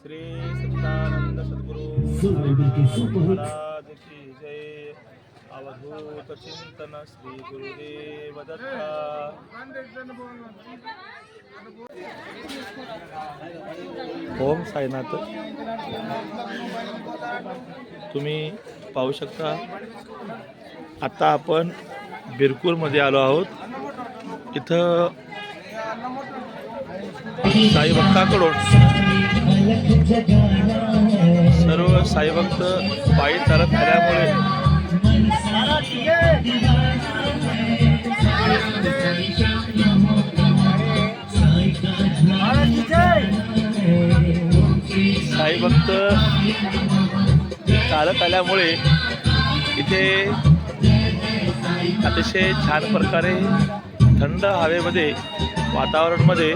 श्री सच्चिदानंद सद्गुरु महाराज की जय। अवधूत चिंतन श्री गुरुदेव दत्ता। ओम साईनाथ। तुम्ही पाहू शकता आता आपण बिरकूरमध्ये आलो आहोत। इथं साई भक्ताकडून सर्व साई भक्त पायी चालत आल्यामुळे साई भक्त चालत आल्यामुळे इथे अतिशय छान प्रकारे थंड हवेमध्ये वातावरणमध्ये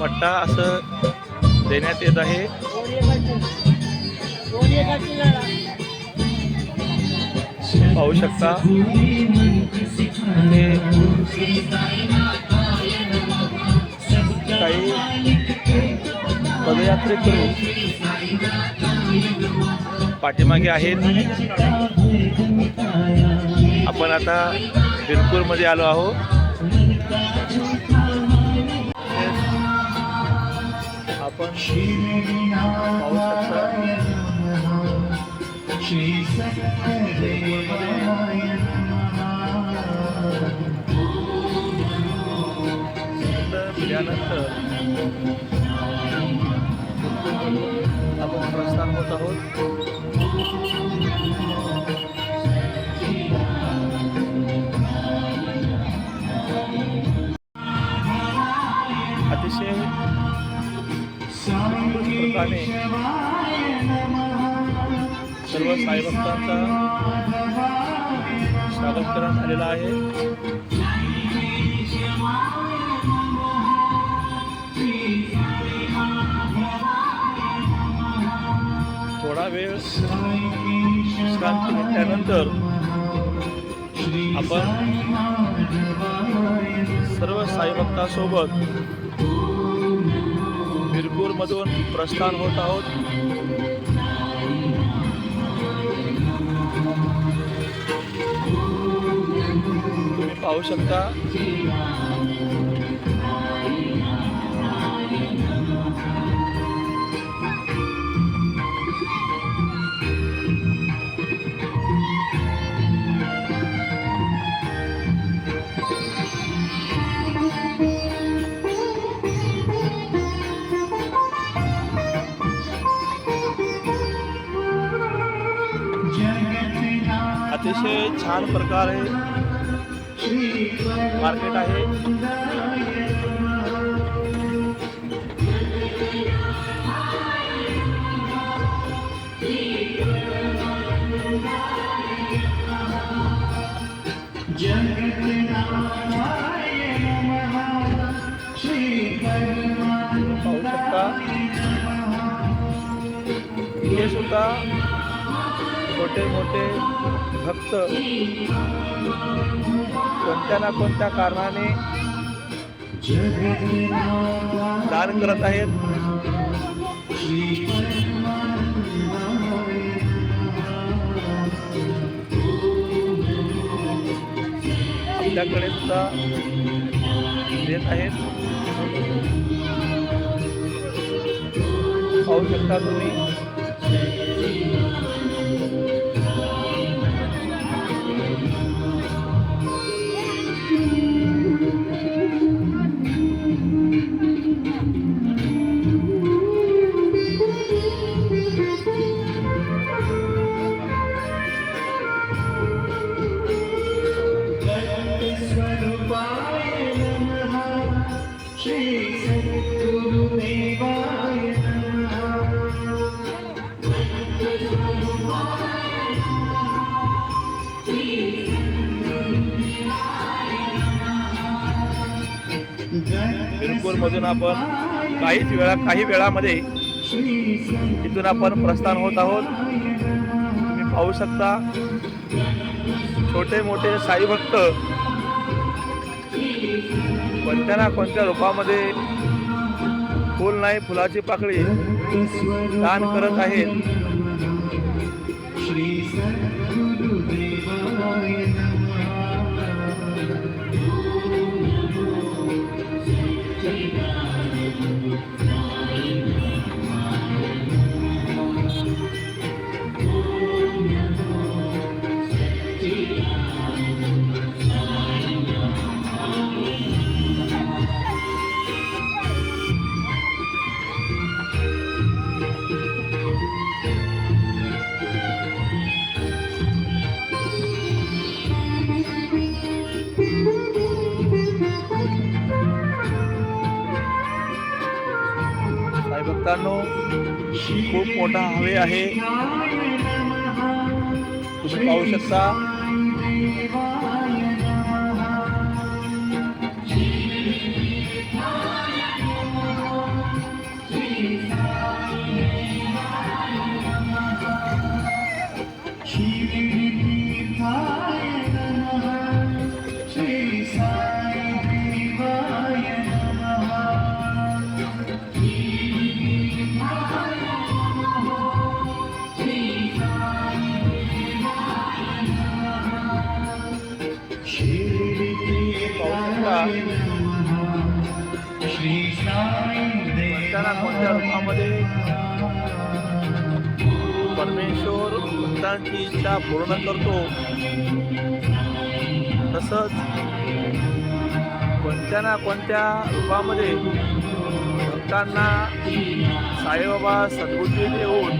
पट्टा असं देण्यात येत आहे। पाहू शकता काही पदयात्रेकरू पाठीमागे आहेत। आपण आता बिरकूरमध्ये आलो आहोत। आपण पाहू शकता त्यानंतर आपण प्रस्थान होत आहोत। अतिशय प्रकारे सर्व साई भक्तांचा स्वागत करण्यात आलेला आहे। थोडा वेळ विश्रांती घेतल्यानंतर आपण सर्व साई भक्तांसोबत बिरकूरमधून प्रस्थान होत आहोत। तुम्ही पाहू शकता अतिशय छान प्रकारे मार्केट आहे। पाहू शकता हे सुद्धा छोटे मोठे भक्त कोणत्या ना कोणत्या कारणाने दान करत आहेत। आपल्याकडे सुद्धा देत आहेत। पाहू शकता तुम्ही बिरकूरमधून आपण काही वेळामध्ये इथून आपण प्रस्थान होत आहोत। तुम्ही पाहू शकता छोटे मोठे साई भक्त कोणत्या ना कोणत्या रूपामध्ये फुल नाही फुलाची पाकळी दान करत आहेत. श्री सद्गुरुदेवाय साई भक्तांनो खूप मोठा हवे आहे. तुम्ही पाहू शकता कोणत्या ना कोणत्या रूपामध्ये परमेश्वर भक्तांची इच्छा पूर्ण करतो. तसंच कोणत्या ना कोणत्या रूपामध्ये भक्तांना साईबाबा सद्बुद्धी देऊन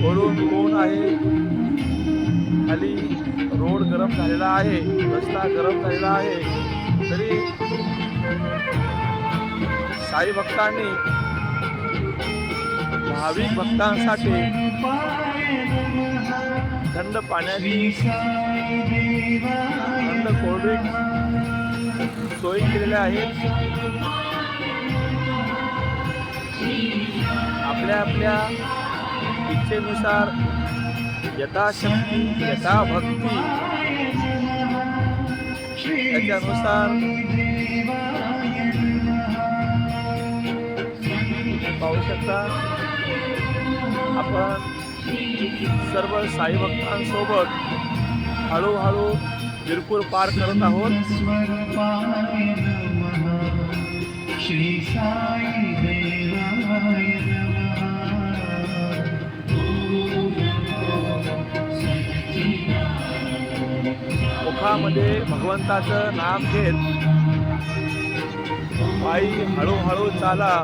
वरून कोण आहे खाली रोड गरम झालेला आहे, रस्ता गरम झालेला आहे, तरी साई भक्तांनी भाविक भक्तांसाठी थंड पाण्याची थंड कोल्ड्रिंक सोयी केलेल्या आहेत. आपल्या आपल्या इच्छेनुसार यथाशक्ती यथाभक्ती त्याच्यानुसार पाहू शकता आपण सर्व साई भक्तांसोबत हळूहळू बिरपूर पार करत आहोत. श्री साई देवाय मुखामध्ये भगवंताचं नाम घेत पायी हळूहळू चाला,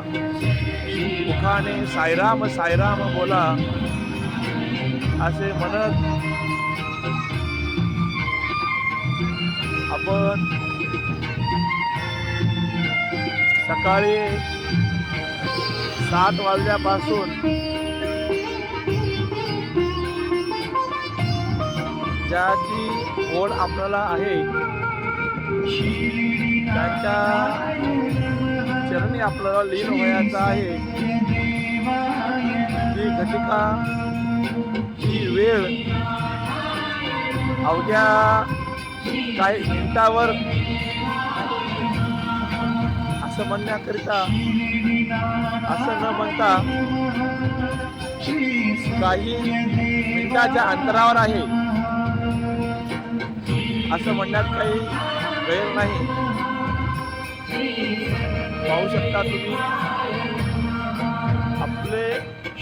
मुखाने साईराम साईराम बोला असे म्हणत आपण सकाळी 7 वाजल्यापासून ज्याची ओढ आपल्याला आहे त्यांच्या चरणी आपल्याला लीन व्हायचं आहे. ही घटिका ही वेळ अवघ्या काही मिनिटावर असं म्हणण्याकरिता असं न म्हणता काही मिनिटाच्या अंतरावर आहे असं म्हणण्यात काही गैर नाही. पाहू शकता तुम्ही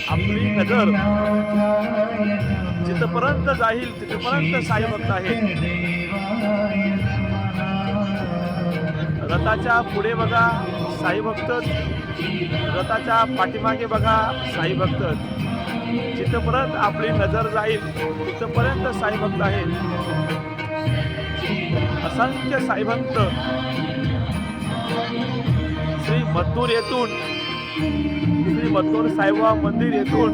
आपली नजर जिथपर्यंत जाईल तिथपर्यंत साई भक्त आहे. रथाच्या पुढे बघा साई भक्त, रथाच्या पाठीमागे बघा साई भक्त. जिथपर्यंत आपली नजर जाईल तिथपर्यंत साई भक्त आहे. असंख्य साई भक्त श्री मत्तूर येथून, श्री मत्तूर साईबाबा मंदिर येथून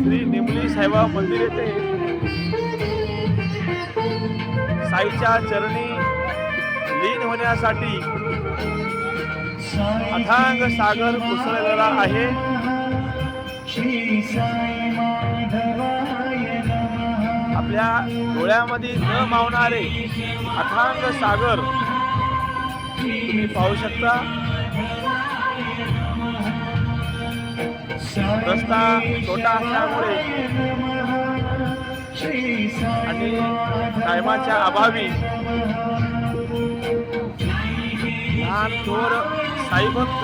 श्री निमली साईबाबा मंदिर येथे साईच्या चरणी लीन होण्यासाठी अथांग सागर कोसळलेला आहे. श्री साई माधवाय नमः. आपल्या डोळ्यामध्ये न मावणारे अथांग सागर तुम्ही पाहू शकता. रस्ता छोटा असल्यामुळे आणि टायमाच्या अभावी लहान थोर साईभक्त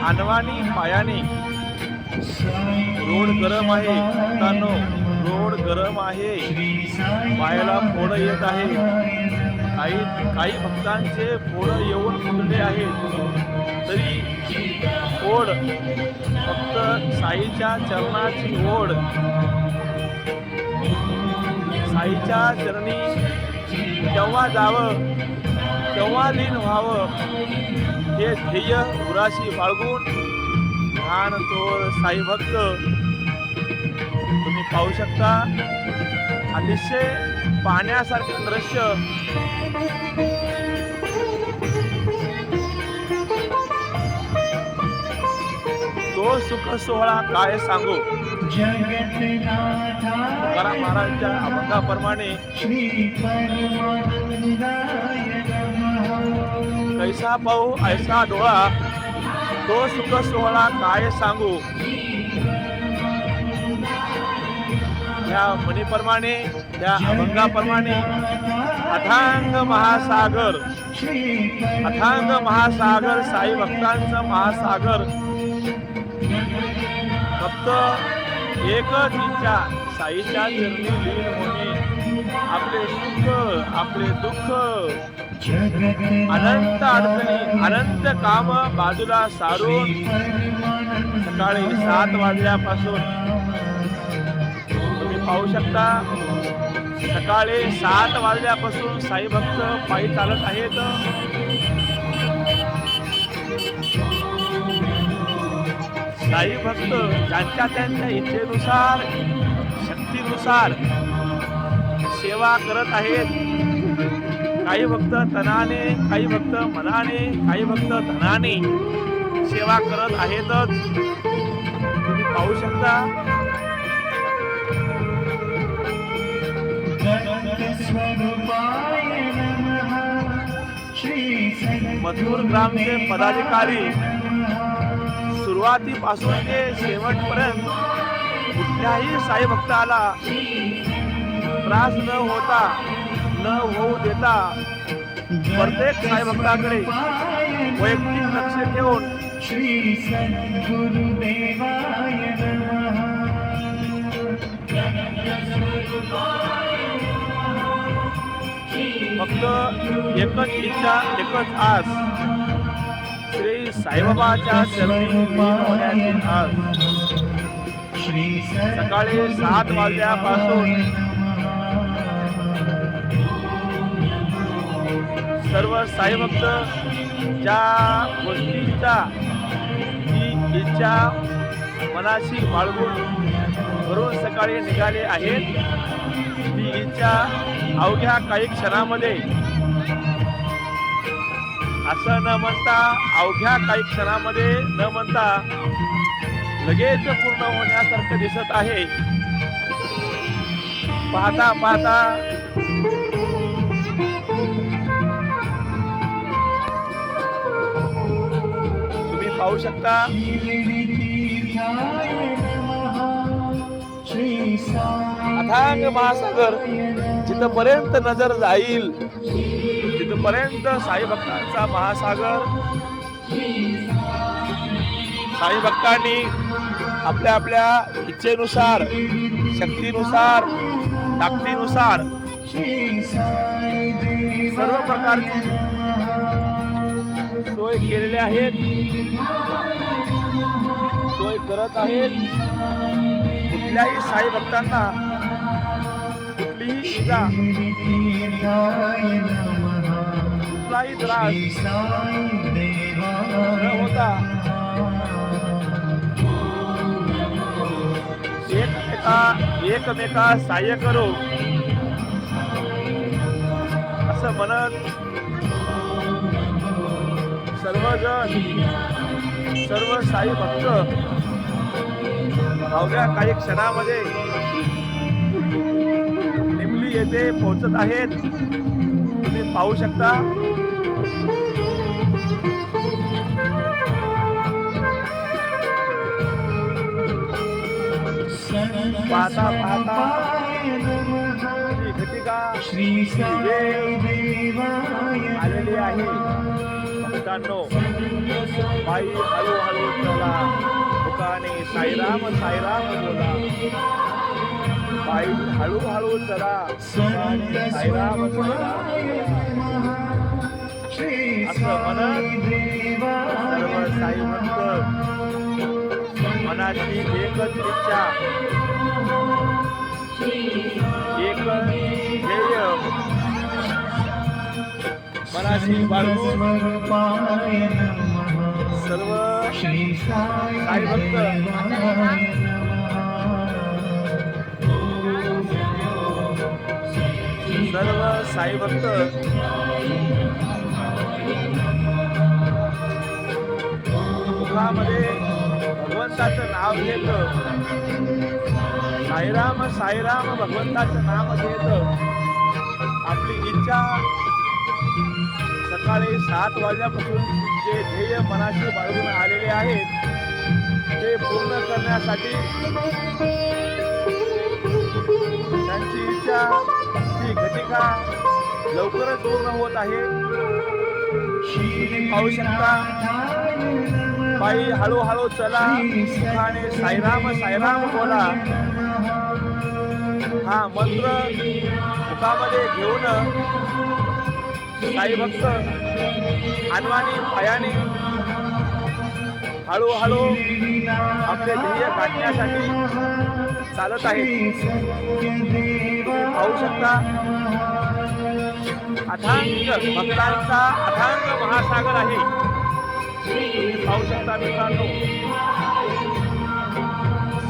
अनवाणी पायाने. रोड गरम आहे मित्रांनो, रोड गरम आहे, पायाला फोड येत आहे. काही भक्तांचे फोड येऊन फुटले आहेत, तरी ओढ फक्त साईच्या चरणाची ओढ. साईच्या चरणी केव्हा जावं, केव्हा लीन व्हावं हे ध्येय उराशी बाळगून लहान थोर साई भक्त तुम्ही पाहू शकता. अतिशय पाहण्यासारखे दृश्य. तो सुख सोहळा काय सांगू. तुकाराम महाराजांच्या अभंगाप्रमाणे कैसा पाहू ऐसा डोळा, तो सुख सोहळा काय सांगू. त्या म्हणीप्रमाणे, त्या अभंगाप्रमाणे अथांग महासागर, अथांग महासागर, साई भक्तांचं महासागर. फक्त एकच इच्छा, साईच्या चरणी लीन होणे. आपले सुख, आपले दुःख, अनंत अडचणी, अनंत काम बाजूला सारून सकाळी 7 वाजल्यापासून तुम्ही पाहू शकता. सकाळी 7 वाजल्यापासून साई भक्त पायी चालत आहेत. साई भक्त त्यांच्या त्यांच्या इच्छेनुसार, शक्तीनुसार सेवा करत आहेत. काही भक्त तनाने, काही भक्त मनाने, काही भक्त धनाने सेवा करत आहेतच. तुम्ही पाहू शकता. मथुर ग्रामचे पदाधिकारी सुरुवातीपासून ते शेवटपर्यंत कुठल्याही साई भक्ताला त्रास न होता, न होऊ देता प्रत्येक साई भक्ताकडे वैयक्तिक लक्ष ठेवून श्री सद्गुरुदेवाय नमः. फक्त एकच इच्छा, एकच आस, श्री साईबाबाच्या चरणी लीन होण्याची आस. सकाळी 7 वाजल्यापासून सर्व साई भक्त ज्या गोष्टींचा जी इच्छा मनाशी बाळगून घरून सकाळी निघाले आहेत, ती इच्छा अवघ्या काही क्षणामध्ये, असं न म्हणता अवघ्या काही क्षणामध्ये न म्हणता लगेच पूर्ण होण्यासारखं दिसत आहे. पाहता पाहता तुम्ही पाहू शकता. अथांग महासागर जिथपर्यंत नजर जाईल तिथपर्यंत साई भक्तांचा महासागर. साई भक्तांनी आपल्या आपल्या इच्छेनुसार, शक्तीनुसार, ताकदीनुसार सर्व प्रकारची सोय केलेली आहेत, सोय करत आहेत. कुठल्याही साई भक्तांना कुठलीही इजा, कुठलाही त्रास न होता एकमेका सहाय्य करू असं म्हणत सर्वजण सर्व साई भक्त अवघ्या काही क्षणामध्ये निमली येथे पोहोचत आहेत. तुम्ही पाहू शकता. पाहता पाहता ही घटिका श्री साई देवाय आलेली आहे. मित्रांनो, बाई हळूहळू चला, दुकाने साईराम साईराम बोला. बाई हळूहळू चला, दुकाने साईराम साईराम असं म्हणत सर्व साई भक्त मनाची एकच इच्छा, एक ध्येय मनाची बाळगून सर्व साई भक्त साई भक्त मुखामध्ये भगवंताचं नाव घेत, साईराम साईराम भगवंताचं नाम घेत आपली इच्छा सकाळी 7 वाजल्यापासून जे ध्येय मनाशी बाळगून आलेले आहेत ते पूर्ण करण्यासाठी त्यांची इच्छा, ती घटिका लवकरच पूर्ण होत आहे. पाहू शकता. बाई हळूहळू चला, मुखाने साईराम साईराम बोला. हा मंत्र मुखामध्ये घेऊन साई भक्त अनवाणी पायाने हळूहळू आपले ध्येय गाठण्यासाठी चालत आहेत. पाहू शकता. अथांग भक्तांचा अथांग महासागर आहे. पाहू शकता मित्रांनो,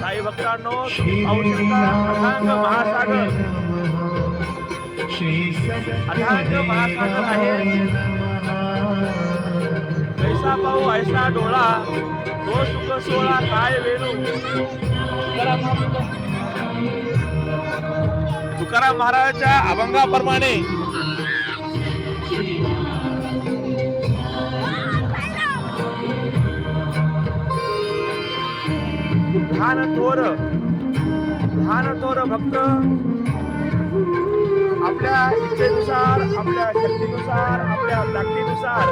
साई भक्तांनो, पाहू शकता अथांग महासागर, अथांग महासागर आहे. कैसा पाहू ऐसा डोळा, तो सुख सोळा काय वेणू. तुकाराम महाराजांच्या अभंगाप्रमाणे लहान थोर भक्त आपल्या इच्छेनुसार, आपल्या शक्तीनुसार, आपल्या ताकदीनुसार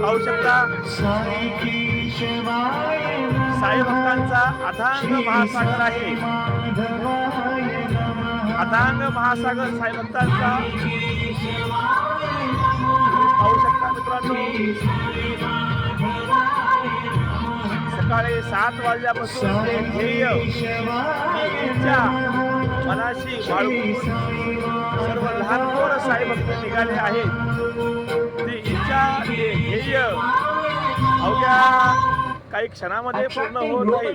पाहू शकता. साई भक्तांचा अथांग महासागर आहे. अथांग महासागर साई भक्तांचा पाहू शकता मित्रांनो. सकाळी 7 वाजल्यापासून ते ध्येय, इच्छा मनाशी बाळगून सर्व लहान थोर साई भक्त निघाले आहेत. ती इच्छा, ते ध्येय अवघ्या काही क्षणामध्ये पूर्ण होत नाही.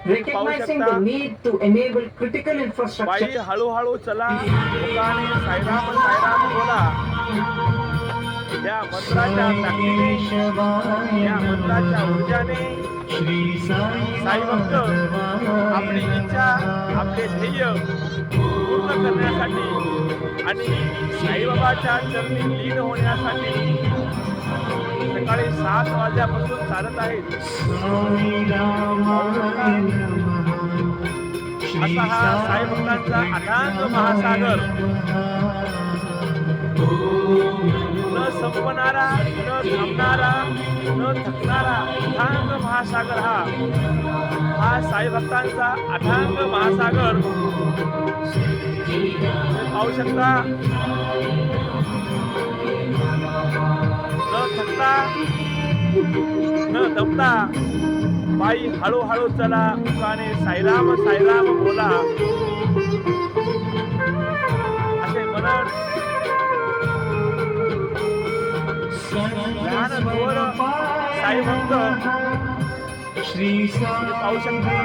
Recognizing the need to enable critical infrastructure. बाई हळूहळू चला, मुखाने साईराम साईराम बोला. या मंत्राच्या ताकदीने, या मंत्राच्या ऊर्जाने साई भक्त आपली इच्छा, आपले ध्येय पूर्ण करण्यासाठी आणि साईबाबाच्या चरणी लीन होण्यासाठी सकाळी 7 वाजल्यापासून चालत आहेत. असा हा साई भक्तांचा अथांग महासागर, न संपणारा, न थांबणारा, न थकणारा अथांग महासागर हा साई भक्तांचा अथांग महासागर. पाहू शकता. न थकता, न दमता बाई हळूहळू चला, मुखाने साईराम साईराम बोला असे म्हणत लहान थोर साई भक्त श्री पाहू शकता.